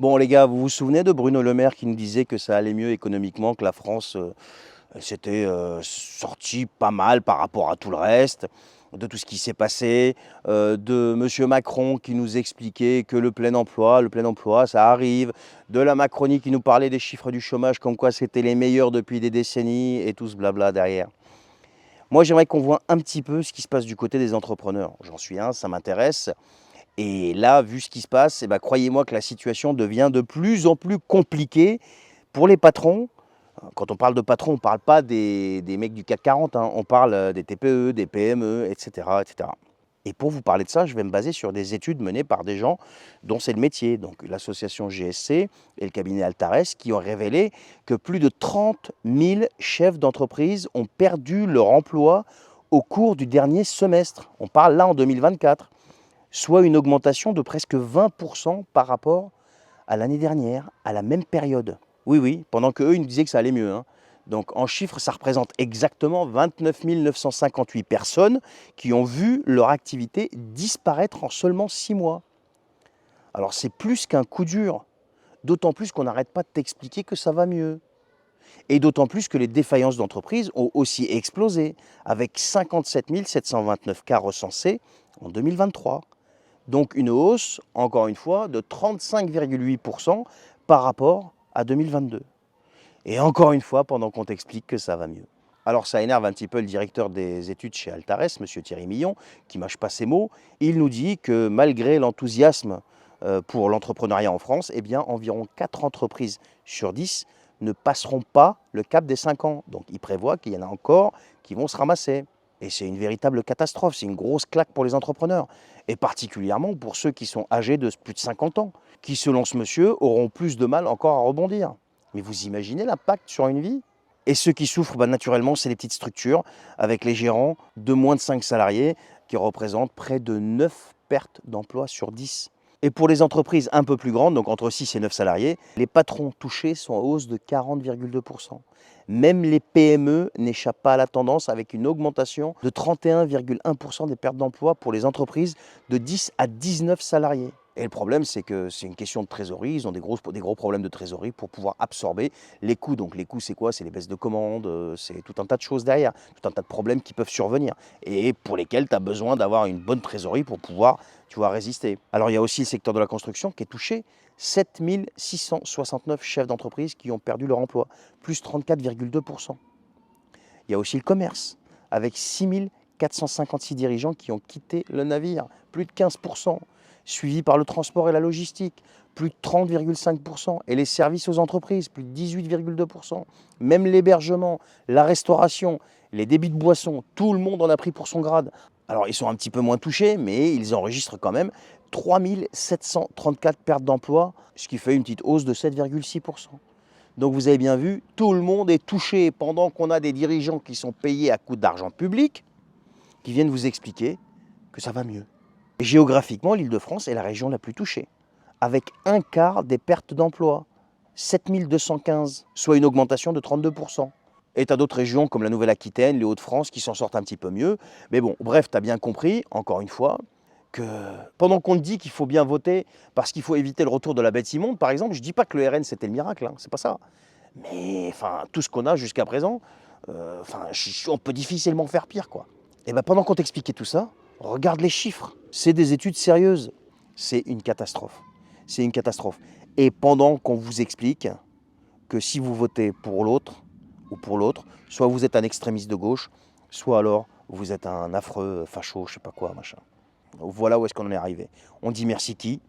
Bon les gars, vous vous souvenez de Bruno Le Maire qui nous disait que ça allait mieux économiquement, que la France elle s'était sortie pas mal par rapport à tout le reste, de tout ce qui s'est passé, de Monsieur Macron qui nous expliquait que le plein emploi, ça arrive, de la Macronie qui nous parlait des chiffres du chômage comme quoi c'était les meilleurs depuis des décennies et tout ce blabla derrière. Moi j'aimerais qu'on voit un petit peu ce qui se passe du côté des entrepreneurs. J'en suis un, ça m'intéresse. Et là, vu ce qui se passe, eh ben, croyez-moi que la situation devient de plus en plus compliquée pour les patrons. Quand on parle de patrons, on ne parle pas des mecs du CAC 40, hein, on parle des TPE, des PME, etc., etc. Et pour vous parler de ça, je vais me baser sur des études menées par des gens dont c'est le métier, donc l'association GSC et le cabinet Altares, qui ont révélé que plus de 30 000 chefs d'entreprise ont perdu leur emploi au cours du dernier semestre. On parle là en 2024, soit une augmentation de presque 20% par rapport à l'année dernière, à la même période. Oui, oui, pendant qu'eux, ils nous disaient que ça allait mieux, hein. Donc en chiffres, ça représente exactement 29 958 personnes qui ont vu leur activité disparaître en seulement 6 mois. Alors c'est plus qu'un coup dur, d'autant plus qu'on n'arrête pas de t'expliquer que ça va mieux. Et d'autant plus que les défaillances d'entreprises ont aussi explosé, avec 57 729 cas recensés en 2023. Donc une hausse, encore une fois, de 35,8% par rapport à 2022. Et encore une fois, pendant qu'on t'explique que ça va mieux. Alors ça énerve un petit peu le directeur des études chez Altares, M. Thierry Millon, qui mâche pas ses mots. Il nous dit que malgré l'enthousiasme pour l'entrepreneuriat en France, eh bien, environ 4 entreprises sur 10 ne passeront pas le cap des 5 ans. Donc il prévoit qu'il y en a encore qui vont se ramasser. Et c'est une véritable catastrophe, c'est une grosse claque pour les entrepreneurs. Et particulièrement pour ceux qui sont âgés de plus de 50 ans, qui selon ce monsieur auront plus de mal encore à rebondir. Mais vous imaginez l'impact sur une vie? Et ceux qui souffrent, naturellement, c'est les petites structures, avec les gérants de moins de 5 salariés, qui représentent près de 9 pertes d'emplois sur 10. Et pour les entreprises un peu plus grandes, donc entre 6 et 9 salariés, les patrons touchés sont en hausse de 40,2%. Même les PME n'échappent pas à la tendance, avec une augmentation de 31,1% des pertes d'emplois pour les entreprises de 10 à 19 salariés. Et le problème, c'est que c'est une question de trésorerie. Ils ont des gros problèmes de trésorerie pour pouvoir absorber les coûts. Donc les coûts, c'est quoi? C'est les baisses de commandes, c'est tout un tas de choses derrière, tout un tas de problèmes qui peuvent survenir et pour lesquels tu as besoin d'avoir une bonne trésorerie pour pouvoir, tu vois, résister. Alors il y a aussi le secteur de la construction qui est touché. 7 669 chefs d'entreprise qui ont perdu leur emploi, plus 34,2%. Il y a aussi le commerce, avec 6 456 dirigeants qui ont quitté le navire, plus de 15%, suivi par le transport et la logistique, plus de 30,5%, et les services aux entreprises, plus de 18,2%. Même l'hébergement, la restauration, les débits de boissons, tout le monde en a pris pour son grade. Alors ils sont un petit peu moins touchés, mais ils enregistrent quand même 3 734 pertes d'emplois, ce qui fait une petite hausse de 7,6%. Donc vous avez bien vu, tout le monde est touché pendant qu'on a des dirigeants qui sont payés à coups d'argent public, qui viennent vous expliquer que ça va mieux. Et géographiquement, l'Île-de-France est la région la plus touchée, avec un quart des pertes d'emplois, 7215, soit une augmentation de 32%. Et tu as d'autres régions comme la Nouvelle-Aquitaine, les Hauts-de-France qui s'en sortent un petit peu mieux. Mais bon, bref, tu as bien compris, encore une fois, que pendant qu'on te dit qu'il faut bien voter parce qu'il faut éviter le retour de la bête immonde, par exemple, je ne dis pas que le RN c'était le miracle, hein, c'est pas ça. Mais enfin, tout ce qu'on a jusqu'à présent, on peut difficilement faire pire, quoi. Et ben pendant qu'on t'expliquait tout ça, regarde les chiffres. C'est des études sérieuses. C'est une catastrophe. C'est une catastrophe. Et pendant qu'on vous explique que si vous votez pour l'autre ou pour l'autre, soit vous êtes un extrémiste de gauche, soit alors vous êtes un affreux facho, je sais pas quoi, machin. Voilà où est-ce qu'on en est arrivé. On dit merci qui?